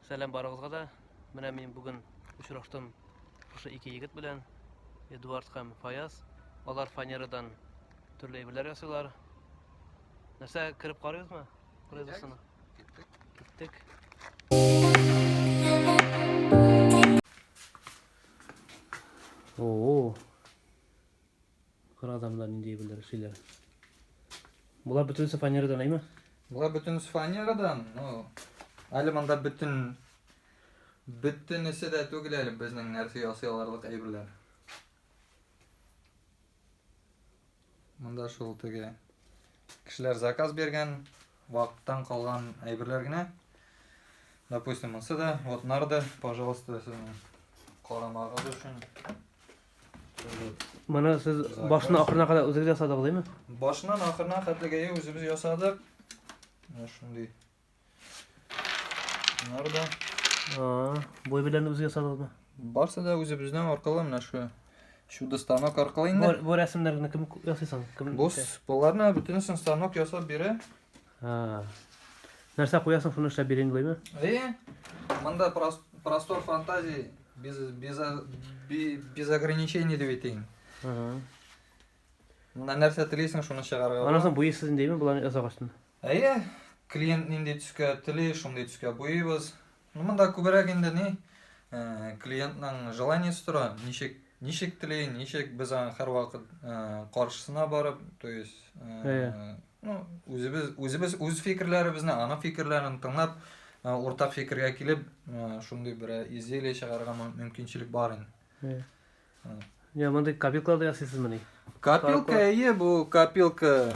Selam barıгызга da. Менә мен бүген очраштым ошо ике егет белән, Эдуард һәм Фаяз. Алар фанерадан төрле әйберләр ясыйлар. Нәрсә кирип карыйсызмы? Кирәк. Киттек. Oo. Kır adamlar ne diyebilir şeyler. Bunlar bütünüzü faneradan değil mi? Bular bütün faneradan. Әлі мында бүтінісі де түгел әлі біздің нәрсе ясыйларлық әйберлер. Мында шул теге кішілер заказ берген вақыттан қалған әйберлер генә. Допустим, мысы да, вот нарды, пожалуйста, сезнең карамагыз өчен. Mana siz başına ahırına kadar özünüz yasadıq değil mi? Başından ahırına xəttəgəyə özümüz yasadıq. Şunday. Nerede? Boy bilen özü yasadıq mı? Barsa da özümüzdən arqalı mına şu stanok arqalı indi. Bu resimlerini kim yasaysan? Bunlarını bütünüsün stanok yasab biri. Нәрсә куясың, шуны эшләп бирәм диләме? Мында простор фантазии без ограничений дип әйтәйин. Мында нәрсә телисең, шуны чыгарга. Анасын буйсыз индеме буларны ясагачлы? Клиент нинди төскә тели, шундый төскә буйбыз. Мында күбрәк инде ни клиентның желаниесе тора. Ничек тели, ничек без һәр вакыт каршысына барып, то есть үзебез үз фикерләребезне, ана фикерләрен тыңлап, уртак фикергә килеп, шундый бер изделие чыгарга мөмкинчелек бар инде. Ya мондай копилкаларда ясыйсызмы ни? Копилка, бу копилка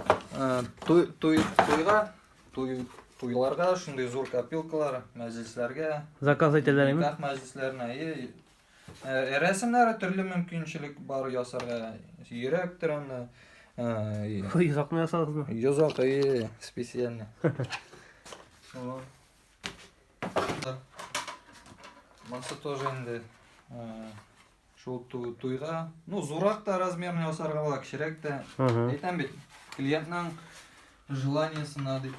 туйларга, шундый зур копилкалар, мәҗлесләргә. Заказ ителәләрме? Никах мәҗлесләренә, рәсемнәре төрле мөмкинчелек бар ясарга. Йөрәктер аны. Юзакны ясадыңызмы? Юзак, специально. Масы тоже инде шул туйга, зурак та размерны ясарга була, кичерәк тә. Әйтәм бит, клиентның желаниесына дип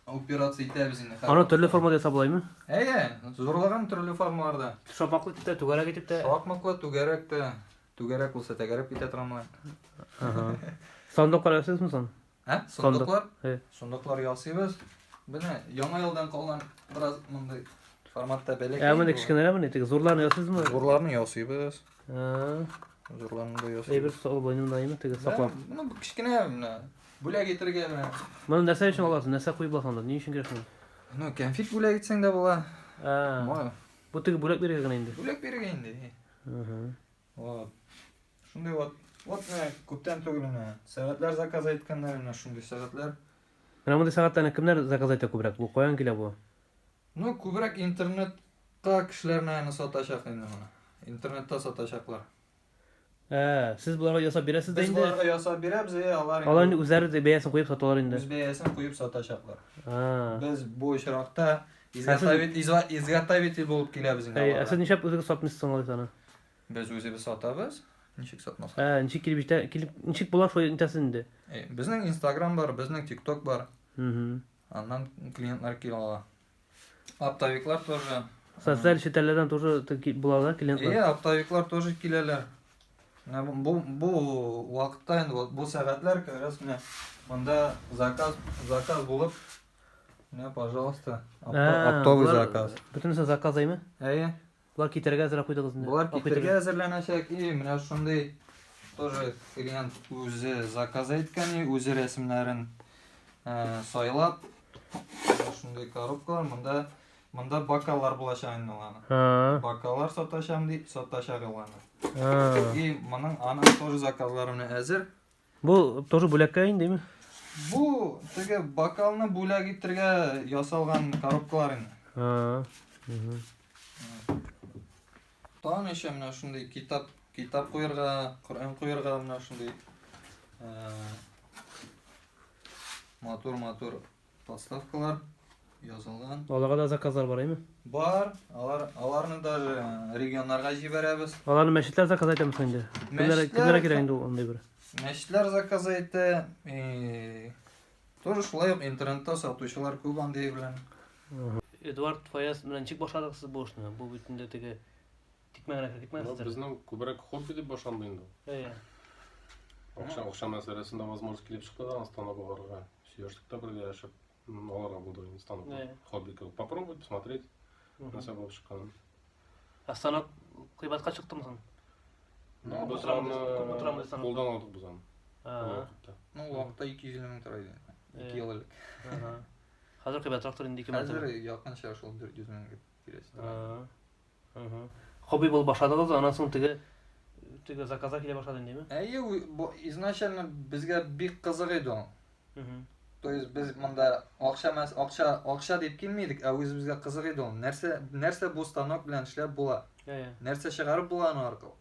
операция итәбез инде. Аны төрле формада ясап булаймы? Зурлаган төрле формаларда. Шапаклы итеп, түгәрәк итеп тә. Шапаклы, түгәрәк тә. Түгәрәк булса тәгәрәп китә торам. Сандыклар ясыйсызмы сон? Сондыклар? Сондыклар ясыйбыз. Менә яңа елдан калган бераз мондай форматта бәләкәй. Менә кичкенәрме, тик зурларны ясыйсызмы? Зурларны ясыйбыз. Зурларны да ясыйбыз. Әйбер сакланымдаймы, теге саклап. Моны кичкенә менә бүләк итәргә менә. Моны нәрсә өчен аласың? Нәрсә куйып аласың? Ни өчен керәсең? Конфет бүләк итсәң дә була. Бу теге бүләк бирергә генә инде. Бүләк бирергә инде. Шундай вот менә күптән түгел менә сәгатьләр заказ иткәннәр менә шундый сәгатьләр. Менә мондай сәгатьләрне кемнәр заказ итә күбрәк? Бу каян килә бу? Күбрәк интернетка кешеләрне аны сатачак инде моны. Интернетта сатачаклар. Сез буларга ясап бирәсез дә Без инде. буларга ясап бирәбез, Алар инде үзләре бәясен куеп саталар инде. Үз бәясен куеп сатачаклар. Без бу очракта изготовитель булып киләбез инде. Сез ничә үзегез сатмыйсыз алайсаны? Без үзебез сатабыз. Ничек сатмаска? Ничек ничек булар шулай итәсез инде? Безнең Instagram бар, безнең TikTok бар. Аннан клиентлар килә ала. Оптовиклар тоже. Социаль сетьләрдән тоже булалар клиентлар. Оптовиклар тоже киләләр. Бу вакытта инде бу сәгатьләр керәс менә монда заказ булып, менә пожалуйста, оптовый заказ. Бөтенесе заказаймы? Булар китәргә әзер куйдыгыз инде. Булар китәргә әзерләнәчәк, менә шундый тоже клиент үзе заказ иткән, үзе рәсемнәрен сайлап, шундый коробкалар, монда бокаллар булачак инде аларны. Бокаллар саташам дип сатачак аларны. Моның аның тоже заказлары менә әзер. Бу тоже бүләккә индеме? Бу теге бокалны бүләк итәргә ясалган коробкалар инде. Тагын еще менә шундый китап куярга, Коръән куярга менә шундый матур подставкалар язылган. Аларга да заказлар бармы? Бар. Аларны даже регионнарга җибәрәбез. Аларны мәчетләр заказ итәмез инде. Кемнәр кирәк инде андый бер? Мәчетләр заказ итә. Тоже шулай ук интернетта сатучылар күп андый белән. Эдуард Фаяз менен ничек башладыгыз сиз бу ишни? Бу бүтүндө тиги тикмеңерге тикмеңсиздер. Біздің көбірек хобби деп башlanды енді. Ақша мәселесінде возможность келіп шықты да, станок оларға сүйештікті бірге ашып, оларға болды енді станок. Хобби попробовать, посмотреть, нәрсе болып шыққанын. А станок кыйбатка чыктымы? Біз аны қолдан алдық біз аны. Ну, уақытта 250 мың тұрайды. 2 ел элек. Қазір кыйбатыраак инде 2 мың. Қазір якынча ошол 400 мыңга келет. Хобби болуп башладыгыз, анан соң тиги заказга келе башлады дейми? Изначально бизге бик кызык эди ал. То есть биз мында акча деп келмейдик, а өзүбүзгө кызык эди ал. Нерсе бул станок менен иштеп була. Нерсе чыгарып буланы аркылуу.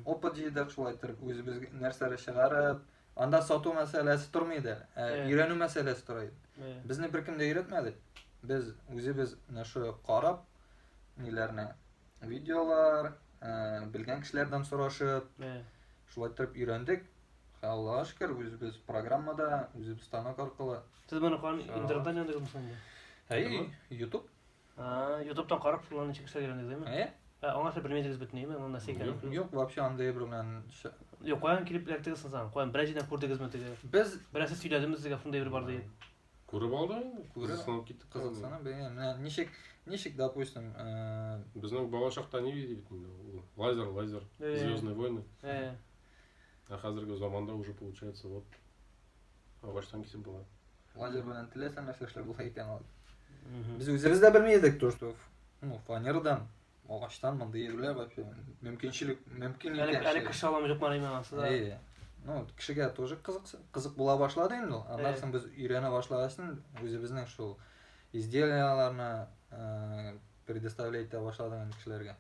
Опыт жыйдык ушулайтып өзүбүзгө нерселер чыгарып, анда сатуу маселеси турмайт эле. Үйрөнүү маселеси турат. Бизни бир ким да үйрөтмөдү. Биз өзүбүз нашы карап, нелерне видеолар, билген кишилерден сурашып, ушулайтып үйрөндүк. Аллага шүкүр, өзүбүз программада, өзүбүз станок аркылуу. Сиз муну кан интернеттен өндүрдүңүз? YouTube. YouTube'дан карап, шуларны ничек иштеп үйрөндүңүз дейми? Оңаша билмедиңиз бүтүн, анда секен. Жок, вообще андай бир менен. Жок, коян клиплердиңиз сызган, коян бир жерден көрдүңүзмү тиги? Биз Биресе сүйлөдүмүз тиги, ушундай бир бар дейт. Көрүп алды, кызыксынып кеттик. Кызыксынып, мен ничек, допустим, биздин бала шакта не дейт, лазер, Звездные войны. А қазіргі заманда уже получается вот ағаштан кесіп болады. Лазер менен тилесең нәрсе эшлеп була экен ал. Биз өзүбүз да билмейдик, то что фанердан, ағаштан мындай эрлер вообще мүмкүн экен. Әле киши аламы жок мана эми. Ну, кишиге тоже кызык була башлады инде. Андан соң биз үйрөнө башлагачтан өзүбүздүн ушул изделияларны предоставлять ете башладык кишилерге.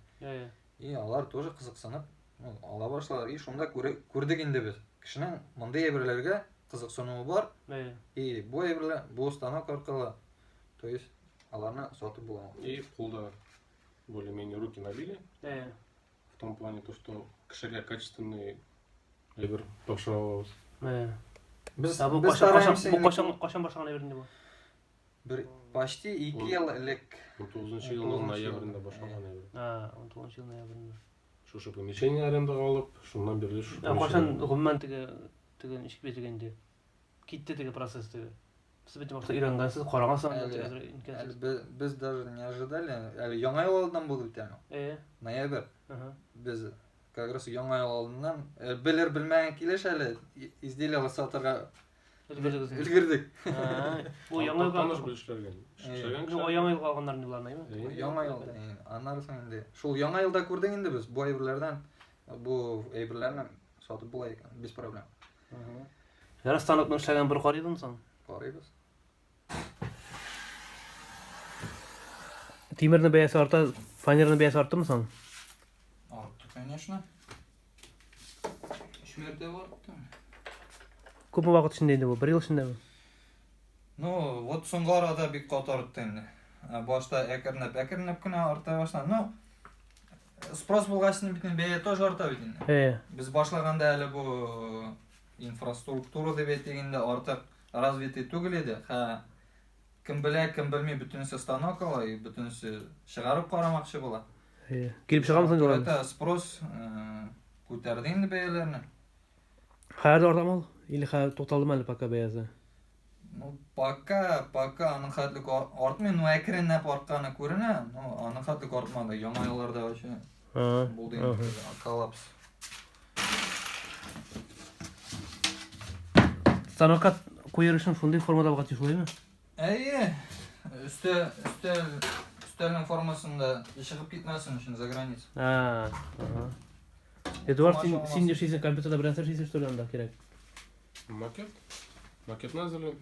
И алар тоже кызыксынып ала башладылар. И шунда көрдүк инде биз. Кишинин мындай эбирлерге кызыксынуу бар. И бу эбирлер бу станок аркылуу, то есть аларны сатып була. И колда более-менее руки набили. В том плане то, что кишиге качественный эбир тапшыра алабыз. Биз качан баштаган эбиринде бу? Бир почти 2 ел элек. 19 жылдын ноябрында башталган эбир. 19 жылдын ноябрында. Шушы помещение арендага алып, шундан бери качан гомуман тиги ишке бетигенде китти тиги процесс тиги. Сиз бит башта үйрөнгөнсүз, карагансыз. Биз даже не ожидали. Әле яңа ел алдынан булды бит аны. Ноябрь. Биз как раз яңа ел алдынан билмеген килеш әле изделиялар сатарга үлгердик. Бу яңа таныш билиштерген. Яңа ел калганнарын булармайбы? Яңа елда. Андан соң инде шул яңа елда көрдүк инде биз бу эбирлерден, бу эбирлерни сатып була экен, без проблем. Яра станокны эшлеген бир карыйбыз соң. Карыйбыз. Тимирдин бээси арта, фанердин бээси артымы соң? Артты, конечно. Шмерде артты. Көп убакыт ичинде инде бу, 1 жыл ичиндеби? Ну, вот соңку арада бик каты артты инде. Башта экирнеп кына арта башлады. Ну, спрос болгачтын бүтүн бээ тоже арта бит инде. Биз башлаганда эле бу инфраструктура деп айтганда артык развитый түгел эди. Ким биле, ким билмей бүтүнсү станок ала, бүтүнсү чыгарып карамакчы була. Келип чыгамсың жолун? Это спрос көтөрдү инде бээлерни. Каерде артамал? Или токталдымы эле пока бээси? Ну, пока анын хатлык артмай, ну экирнеп артканы көрүнө, ну анын хатлык артмады. Яңа жылдарда вообще болду инде коллапс. Станокка коюр үчүн ушундай формада багат ушулайбы? Үстелдин формасында чыгып кетмесин үчүн за граница. Эдуард, сен жашайсың компьютерде бир нерсе иштейсиң что ли анда керек? Макетни азырлайм.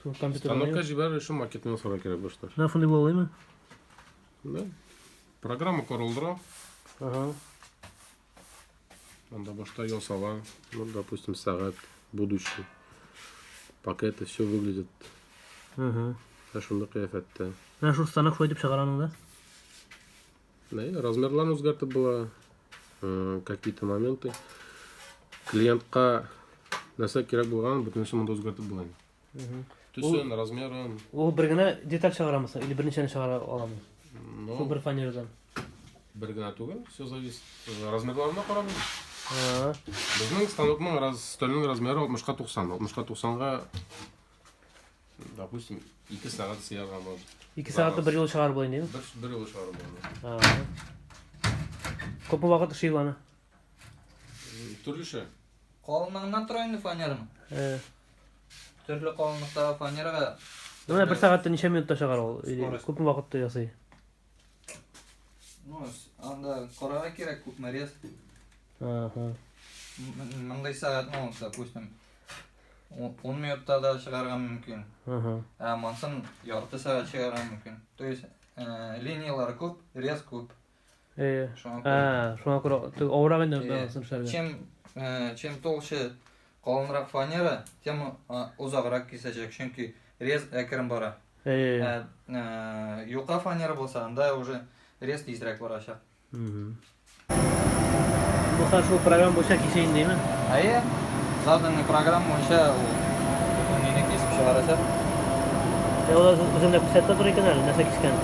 Компьютер. Станокко жиберүү үчүн макетин жасоо керек башта. Ушундай боло албайбы? Да. Программа корулдура. Анда башта ясала, ну, допустим, сагат, будущий. Пакеты, все выглядит. Ошондой кыяфетте. Мен ушу станок шулай деп чыгараның да? Да, размерларын өзгертип була. Какие-то моменты. Клиентка нерсе керек болгонун бүтүнсүн мында өзгертип була. Түсін, размерін. Ол бір генә деталь чыгарамысың, или берничәне чыгара аламы? Ну, Шул бер фанерадан. бір генә түгел, все зависит. Размерларына қарап. Ага. Біздің станокның стөлінің размері 60-ға 90. 60-ға 90-ға, допустим, 2 сағат сыярға может. 2 сағатта бір жыл чыгарып болайын деймін. Бір жыл шығарып болады. Ага. Көп вакыт ишейбі аны? Түрліше. Қалыңлығынан тұр енді фанераны. Түрлі қалыңлықтағы фанераға. Мына бір сағатта неше минутта чыгар ол? Көп вакытта ясый? Ну, анда қораға керек көп мәрес. Ага. Мындай сағат, ну, допустим, 10 минутта да шығарған мүмкін. Ага. Мансын ярты сағат шығарған мүмкін. То есть, линиялары көп, рез көп. Шуңа көрі ауырақ енді бағасын шығарған. Чем толще қалыңырақ фанера, тем ұзағырақ кесecek. Çünkü рез әкірім бара. Юқа фанера болса, анда уже рез тезірек бара шақ. Бұлсан шул программ бойынша кесейін деймі? Заданный программ бойынша нені кесіп шығараса. Олар өзімде көрсетті тұр екен әлі, нәрсе кескен?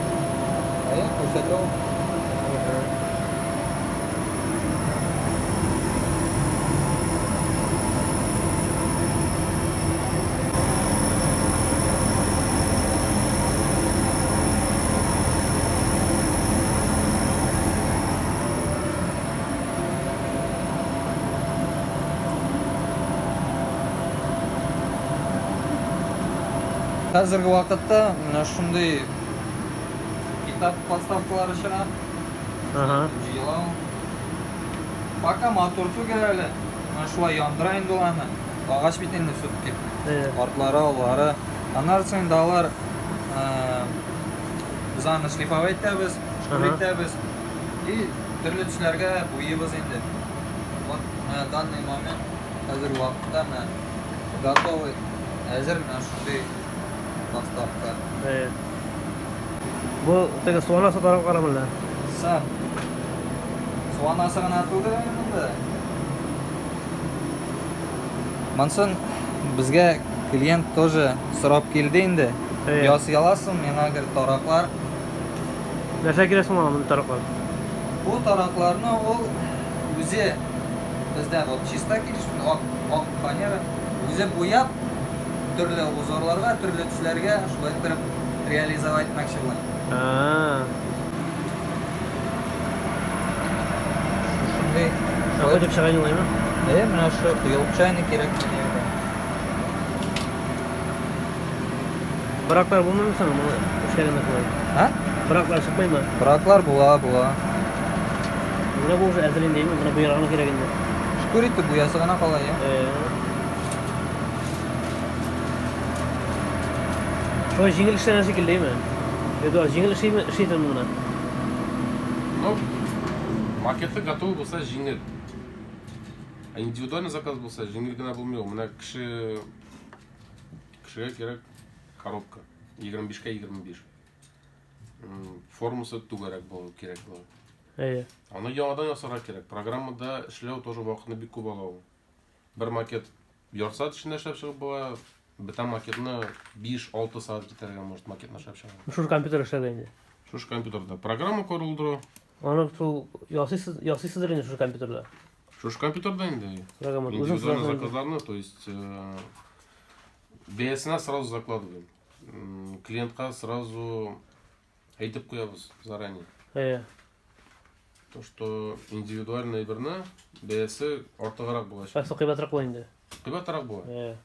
Көрсетті ол. Қазіргі уақытта мына шундай китап поставкалары шығады. Жиылау. Пока мотор түгел әлі. Мына шулай яндырайын доланы. Ағаш бетінде сөтіп кеп. Артлары, аллары. Анарсын далар біз аны шлифовать етеміз, шкурить етеміз. И түрлі түслерге боейбыз енді. Вот на данный момент қазіргі уақытта готовый әзір мына шундай поставка. Бұл тегі суанасы тарап қарамылда? Суанасы ғана атылды мұнда. Мансын бізге клиент тоже сұрап келді енді. Ясы аласың, мен агір тарақлар. Нәрсе кересің оған мұнда тарақлар? Бұл тарақларны ол өзі бізде чиста келішпін, ақ фанера өзі бояп түрлі узорларға, түрлі түслерге шулай тұрып реализовать етмекші бұлай. Қой деп шығайын олай ма? Мына шу құйылып чайны керек. Бірақтар болмай ма саңа? Үшкерінде қалай? Бірақтар шықпай ма? Бірақтар була. Бұна бұл әзірін деймін, бұна бұйрағына керегінде. Шкуритті бұясы ғана қалай, Şöyle jingil işlenen şekilde değil mi? Ya jingil işleyeceğim buna. Ну, макеті готовы болса жеңіл. Индивидуальный заказ болса жеңіл гына болмау. Мына кішіге керек коробка. 25-ке 25. Формасы түгерек болу керек болу. Аны яңадан ясарға керек. Программада ішлеу тоже вақытны бик көп алау. Бір макет ярсат ішінде шәп шығып бола. Бітен макетіні 5-6 сағат кетерген может макетіні шәп шығып. Шуш компьютер işledi. Шуш компьютерда программа көрілдіру. Onu ясыйсыздыр енді шуш компьютерда. Шуш компьютерда енді. Индивидуальный заказларны, то есть BS-на сразу закладываем. Клиентқа сразу айтып қоябыз заранее. То, что индивидуальный бірні BS-і ортығарақ болады. Бәксі қибатырақ болады енді. Қибатырақ болады.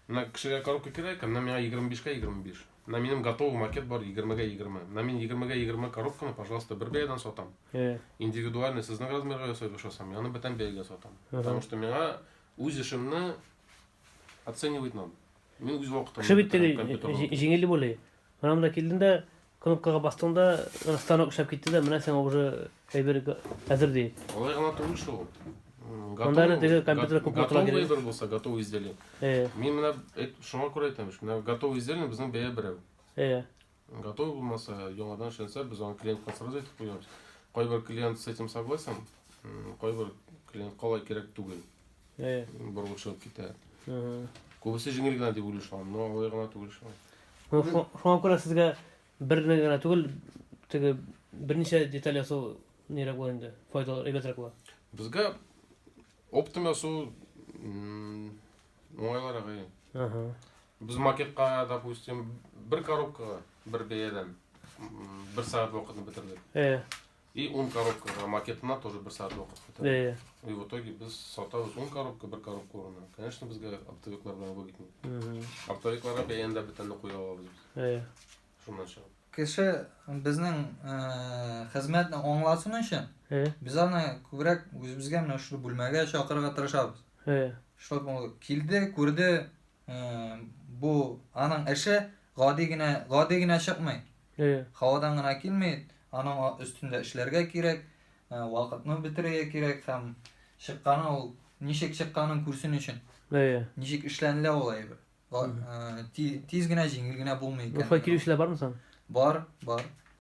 Мына кішіге коробка керек, мына мені 25-ке 25. Мына менің готовый макет бар 20-ге 20. Мына мен 20-ге 20 коробканы, пожалуйста, бір бейден сатам. Индивидуальный сіздің размерға жасайды жасам, яны бітен бейге сатам. Потому что мені өз ішімні оценивать надо. Мен өз уақытым. Кіші беттегі жеңелі болай. Мұнамда келдіңді, кнопкаға бастыңда, станок ұшап кетті де, мына сен уже әзір дей. Олай ғана тұру үшін ол. Готовый бір болса, готовый изделие. Мен мына шуңа көрі айтамын, мына готовый изделие біздің бәйе біреу. Готовый болмаса, яңадан шенсе, біз оны клиентқа сразу айтып қоямыз. Қой бір клиент с этим согласен, қой бір клиент қалай керек түгел. Бір ұшып кетеді. Көбісі жеңіл генә дип уйлашкан, но алай гына түгел шул. Шуңа күрә сезгә бер генә түгел, теге берничә деталь ясау нирәк була инде. Файдалы, әйбәтрәк була. Безгә оптым ясау оңайлырак. Ага. Biz maketка, допустим, bir коробкага, bir бәядән 1 сәгать вакытны битердек. И 10 коробкага макетына тоже 1 сәгать вакыт битердек. И в итоге biz сатабыз 10 коробка, 1 коробка урынына. Конечно, безгә оптовиклар белән выгоднее. Оптовикларга бәяндә бөтенне куя алабыз без. Шуннан чыгып. Кеше безнең хезмәтне аңласын өчен biz аны күбрәк үзебезгә менә шул бүлмәгә чакырырга тырышабыз. Шул килде, күрде, bu аның эше гади генә чыкмый. Һавадан гына килмәй, аның өстендә эшләргә кирәк, вакытны бетерергә кирәк һәм чыкканы ул ничек чыкканын күрсен өчен. Ничек эшләнелә ул әйбер. Тиз генә җиңел генә булмый икән. Бушлай килүчеләр бармы соң? Бар.